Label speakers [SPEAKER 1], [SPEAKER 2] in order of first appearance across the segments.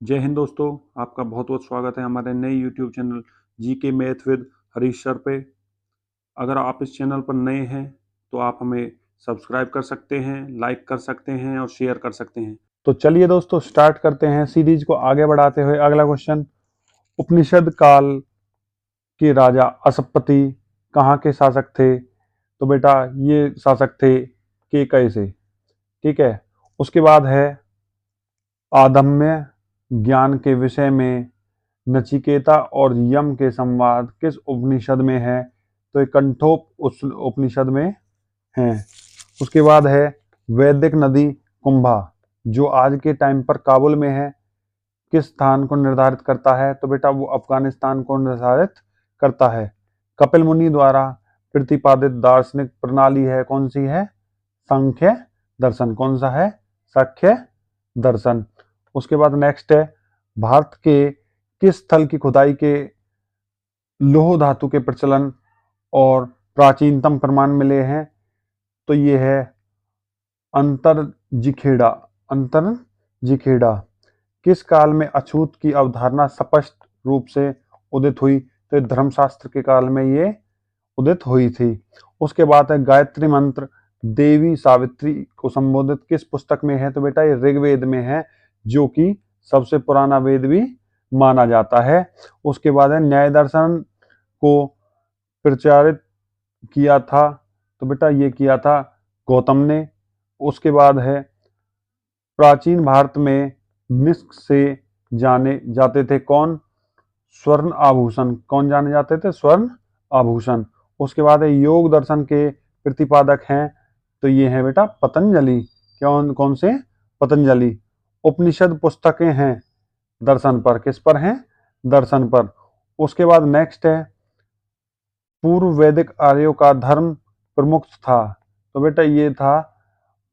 [SPEAKER 1] जय हिंद दोस्तों, आपका बहुत बहुत स्वागत है हमारे नए YouTube channel GK math with Harish sir पे। अगर आप इस चैनल पर नए हैं तो आप हमें सब्सक्राइब कर सकते हैं, लाइक कर सकते हैं और शेयर कर सकते हैं। तो चलिए दोस्तों स्टार्ट करते हैं सीरीज को आगे बढ़ाते हुए। अगला क्वेश्चन, उपनिषद काल के राजा अशपति कहाँ के शासक थे? तो बेटा ये शासक थे केकय से। ठीक है। उसके बाद है आदम्य ज्ञान के विषय में नचिकेता और यम के संवाद किस उपनिषद में है? तो ये कंठोप उस उपनिषद में है। उसके बाद है वैदिक नदी कुंभा जो आज के टाइम पर काबुल में है, किस स्थान को निर्धारित करता है? तो बेटा वो अफगानिस्तान को निर्धारित करता है। कपिल मुनि द्वारा प्रतिपादित दार्शनिक प्रणाली है कौन सी है? सांख्य दर्शन। कौन सा है? सांख्य दर्शन। उसके बाद नेक्स्ट है भारत के किस स्थल की खुदाई के लौह धातु के प्रचलन और प्राचीनतम प्रमाण मिले हैं? तो ये है अंतरजिखेड़ा। अंतरजिखेड़ा। किस काल में अछूत की अवधारणा स्पष्ट रूप से उदित हुई? तो धर्मशास्त्र के काल में ये उदित हुई थी। उसके बाद है गायत्री मंत्र देवी सावित्री को संबोधित किस पुस्तक में है? तो बेटा ये ऋग्वेद में है, जो कि सबसे पुराना वेद भी माना जाता है। उसके बाद है न्याय दर्शन को प्रचारित किया था? तो बेटा ये किया था गौतम ने। उसके बाद है प्राचीन भारत में मिस्र से जाने जाते थे कौन? स्वर्ण आभूषण। कौन जाने जाते थे? स्वर्ण आभूषण। उसके बाद है योग दर्शन के प्रतिपादक हैं? तो ये है बेटा पतंजलि। कौन कौन से? पतंजलि। उपनिषद पुस्तकें हैं दर्शन पर, किस पर हैं? दर्शन पर। उसके बाद नेक्स्ट है पूर्व वैदिक आर्यों का धर्म प्रमुख था? तो बेटा ये था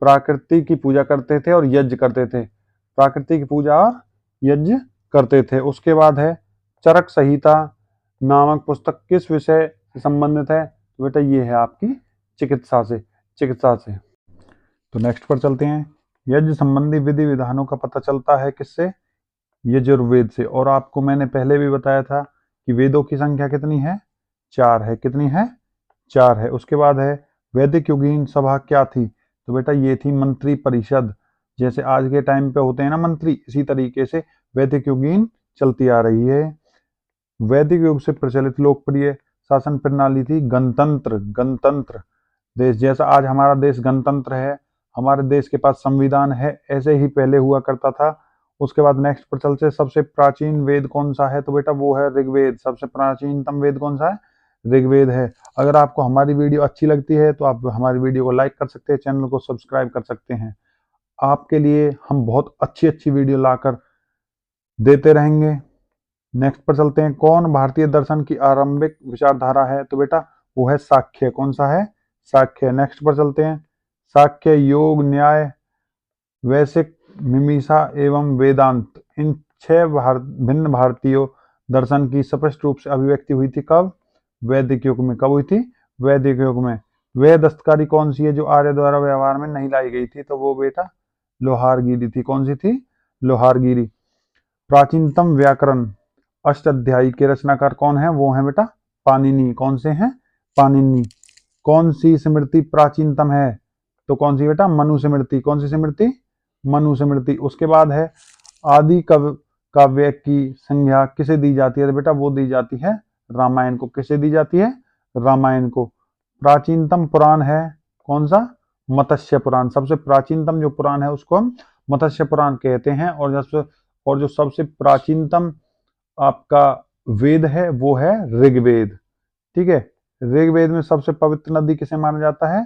[SPEAKER 1] प्रकृति की पूजा करते थे और यज्ञ करते थे। प्रकृति की पूजा और यज्ञ करते थे। उसके बाद है चरक संहिता नामक पुस्तक किस विषय से संबंधित है? तो बेटा ये है आपकी चिकित्सा से। चिकित्सा से। तो नेक्स्ट पर चलते हैं। यज्ञ संबंधी विधि विधानों का पता चलता है किससे? यजुर्वेद से। और आपको मैंने पहले भी बताया था कि वेदों की संख्या कितनी है? 4 है। कितनी है? 4 है। उसके बाद है वैदिक युगीन सभा क्या थी? तो बेटा ये थी मंत्री परिषद। जैसे आज के टाइम पे होते हैं ना मंत्री, इसी तरीके से वैदिक युगीन चलती आ रही है। वैदिक युग से प्रचलित लोकप्रिय शासन प्रणाली थी गणतंत्र। गणतंत्र देश, जैसा आज हमारा देश गणतंत्र है, हमारे देश के पास संविधान है, ऐसे ही पहले हुआ करता था। उसके बाद नेक्स्ट पर चलते हैं, सबसे प्राचीन वेद कौन सा है? तो बेटा वो है ऋग्वेद। सबसे प्राचीनतम वेद कौन सा है? ऋग्वेद है। अगर आपको हमारी वीडियो अच्छी लगती है तो आप हमारी वीडियो को लाइक कर सकते हैं, चैनल को सब्सक्राइब कर सकते हैं। आपके लिए हम बहुत अच्छी अच्छी वीडियो लाकर देते रहेंगे। नेक्स्ट पर चलते हैं, कौन भारतीय दर्शन की आरंभिक विचारधारा है? तो बेटा वो है साख्य। कौन सा है? साख्य। नेक्स्ट पर चलते हैं, साख्य योग न्याय वैशिक मीमांसा एवं वेदांत इन 6 भिन्न भारतीय दर्शन की स्पष्ट रूप से अभिव्यक्ति हुई थी कब? वैदिक युग में। कब हुई थी? वैदिक युग में। वह दस्तकारी कौन सी है जो आर्य द्वारा व्यवहार में नहीं लाई गई थी? तो वो बेटा लोहारगिरी थी। कौन सी थी? लोहारगिरी। प्राचीनतम व्याकरण अष्टाध्यायी के रचनाकार कौन है? वो है बेटा पाणिनि। कौन से हैं? पाणिनि। कौन सी स्मृति प्राचीनतम है? तो कौन सी बेटा? मनु स्मृति। कौन सी स्मृति? मनु स्मृति। उसके बाद है आदि काव्य की संज्ञा किसे दी जाती है? तो बेटा वो दी जाती है रामायण को। किसे दी जाती है? रामायण को। प्राचीनतम पुराण है कौन सा? मत्स्य पुराण। सबसे प्राचीनतम जो पुराण है उसको हम मत्स्य पुराण कहते हैं। और जो सबसे प्राचीनतम आपका वेद है वो है ऋग्वेद। ठीक है। ऋग्वेद में सबसे पवित्र नदी किसे माना जाता है?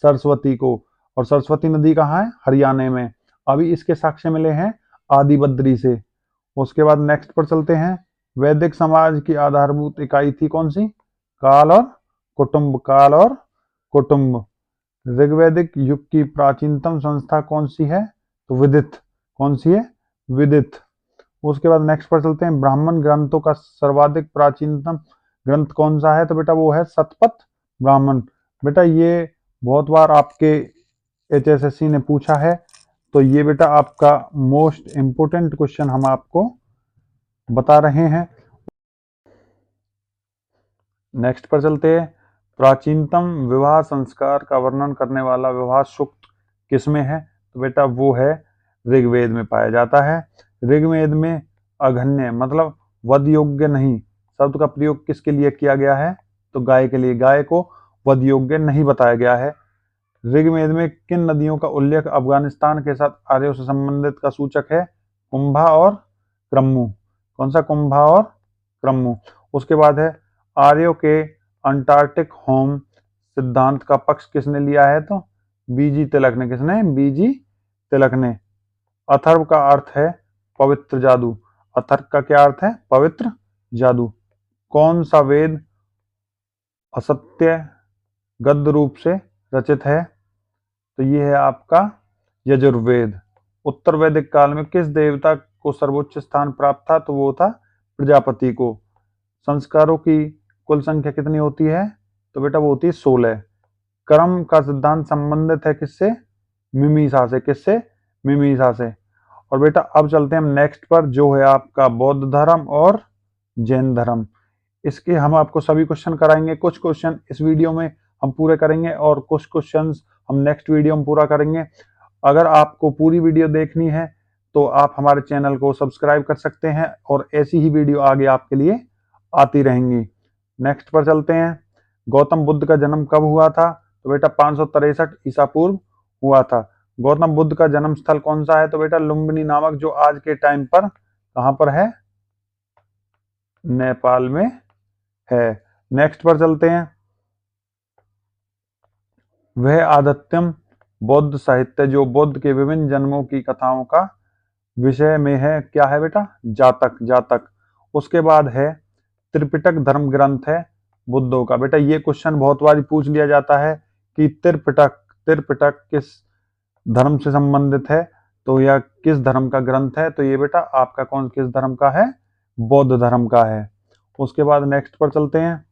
[SPEAKER 1] सरस्वती को। और सरस्वती नदी कहाँ है? हरियाणा में। अभी इसके साक्ष्य मिले हैं आदि बद्री से। उसके बाद नेक्स्ट पर चलते हैं, वैदिक समाज की आधारभूत इकाई थी कौन सी? काल और कुटुंब। काल और कुटुंब। ऋग्वैदिक युग की प्राचीनतम संस्था कौन सी है? तो विदित। कौन सी है? विदित। उसके बाद नेक्स्ट पर चलते हैं, ब्राह्मण ग्रंथों का सर्वाधिक प्राचीनतम ग्रंथ कौन सा है? तो बेटा वो है शतपथ ब्राह्मण। बेटा ये बहुत बार आपके HSSC ने पूछा है। तो ये बेटा आपका मोस्ट इंपोर्टेंट क्वेश्चन हम आपको बता रहे हैं। नेक्स्ट पर चलते हैं। प्राचीनतम विवाह संस्कार का वर्णन करने वाला विवाह सूक्त किसमें है? तो बेटा वो है ऋग्वेद में पाया जाता है। ऋग्वेद में अघन्य मतलब वध योग्य नहीं शब्द का प्रयोग किसके लिए किया गया है? तो गाय के लिए। गाय को वध योग्य नहीं बताया गया है। ऋग्वेद में किन नदियों का उल्लेख अफगानिस्तान के साथ आर्यों से संबंधित का सूचक है? कुंभा और क्रम्मु। कौन सा? कुंभा और क्रम्मु। उसके बाद है आर्यों के अंटार्कटिक होम सिद्धांत का पक्ष किसने लिया है? तो बीजी तिलक ने। किसने? बीजी तिलक ने। अथर्व का अर्थ है पवित्र जादू। अथर्व का क्या अर्थ है? पवित्र जादू। कौन सा वेद असत्य गद्य रूप से रचित है? तो ये है आपका यजुर्वेद। उत्तर वैदिक काल में किस देवता को सर्वोच्च स्थान प्राप्त था? तो वो था प्रजापति को। संस्कारों की कुल संख्या कितनी होती है? तो बेटा वो होती है 16। कर्म का सिद्धांत संबंधित है किससे? मिमीसा से। किससे? मिमीसा से। और बेटा अब चलते हैं हम नेक्स्ट पर, जो है आपका बौद्ध धर्म और जैन धर्म। इसके हम आपको सभी क्वेश्चन कराएंगे। कुछ क्वेश्चन इस वीडियो में हम पूरे करेंगे और कुछ क्वेश्चन हम नेक्स्ट वीडियो में पूरा करेंगे। अगर आपको पूरी वीडियो देखनी है तो आप हमारे चैनल को सब्सक्राइब कर सकते हैं और ऐसी ही वीडियो आगे आपके लिए आती रहेंगी। नेक्स्ट पर चलते हैं। गौतम बुद्ध का जन्म कब हुआ था? तो बेटा 563 ईसा पूर्व हुआ था। गौतम बुद्ध का जन्म स्थल कौन सा है? तो बेटा लुम्बिनी नामक, जो आज के टाइम पर कहां पर है? नेपाल में है। नेक्स्ट पर चलते हैं। वह आध्यात्म बौद्ध साहित्य जो बुद्ध के विभिन्न जन्मों की कथाओं का विषय में है, क्या है बेटा? जातक। जातक। उसके बाद है त्रिपिटक धर्म ग्रंथ है बुद्धों का। बेटा ये क्वेश्चन बहुत बार पूछ लिया जाता है कि त्रिपिटक त्रिपिटक किस धर्म से संबंधित है, तो यह किस धर्म का ग्रंथ है? तो ये बेटा आपका कौन किस धर्म का है? बौद्ध धर्म का है। उसके बाद नेक्स्ट पर चलते हैं।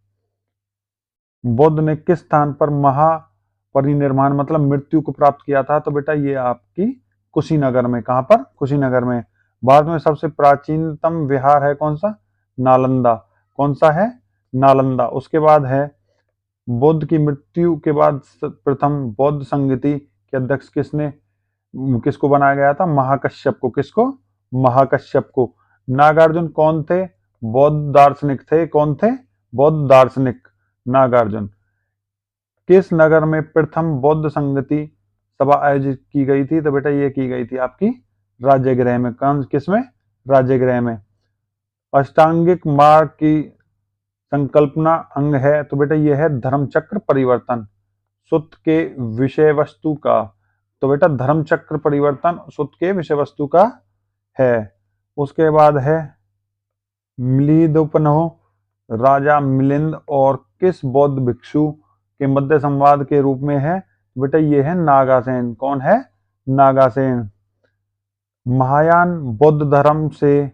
[SPEAKER 1] बुद्ध ने किस स्थान पर महापरिनिर्वाण मतलब मृत्यु को प्राप्त किया था? तो बेटा ये आपकी कुशीनगर में। कहां पर? कुशीनगर में। भारत में सबसे प्राचीनतम विहार है कौन सा? नालंदा। कौन सा है? नालंदा। उसके बाद है बुद्ध की मृत्यु के बाद प्रथम बौद्ध संगति के अध्यक्ष किसको बनाया गया था? महाकश्यप को। किसको? महाकश्यप को। नागार्जुन कौन थे? बौद्ध दार्शनिक थे। कौन थे? बौद्ध दार्शनिक नागार्जुन। किस नगर में प्रथम बौद्ध संगति सभा आयोजित की गई थी? तो बेटा ये की गई थी आपकी राजगृह में। कौन? किसमें? राजगृह में। अष्टांगिक मार्ग की संकल्पना अंग है, तो बेटा ये है धर्मचक्र परिवर्तन। सुत के विषय वस्तु का। तो बेटा धर्मचक्र परिवर्तन सुत के विषय वस्तु का है। उसके बाद है मिलिंदोपन्ह राजा मिलिंद और किस बौद्ध भिक्षु के मध्य संवाद के रूप में है? बेटा ये है नागासेन। कौन है? नागासेन। महायान बौद्ध धर्म से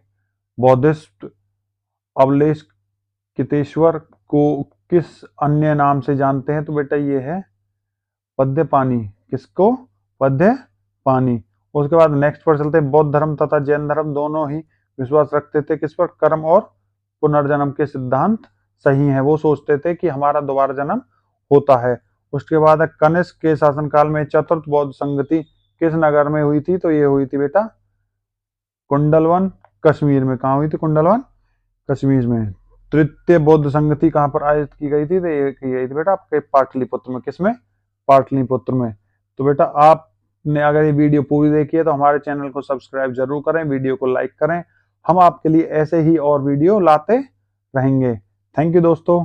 [SPEAKER 1] बौद्धिस्ट अवलोकितेश्वर को किस अन्य नाम से जानते हैं? तो बेटा ये है पद्यपानी। किसको? पद्यपानी। उसके बाद नेक्स्ट पर चलते हैं। बौद्ध धर्म तथा जैन धर्म दोनों ही विश्वास रखते थे किस पर? कर्म और पुनर्जन्म के सिद्धांत सही है। वो सोचते थे कि हमारा दोबारा जन्म होता है। उसके बाद है कनिष्क के शासनकाल में चतुर्थ बौद्ध संगति किस नगर में हुई थी? तो ये हुई थी बेटा कुंडलवन कश्मीर में। कहाँ हुई थी? कुंडलवन कश्मीर में। तृतीय बौद्ध संगति कहाँ पर आयोजित की गई थी? तो ये की गई थी बेटा आपके पाटलिपुत्र में। किसमें? पाटलिपुत्र में। तो बेटा आपने अगर ये वीडियो पूरी देखी है तो हमारे चैनल को सब्सक्राइब जरूर करें, वीडियो को लाइक करें। हम आपके लिए ऐसे ही और वीडियो लाते रहेंगे। थैंक यू दोस्तों।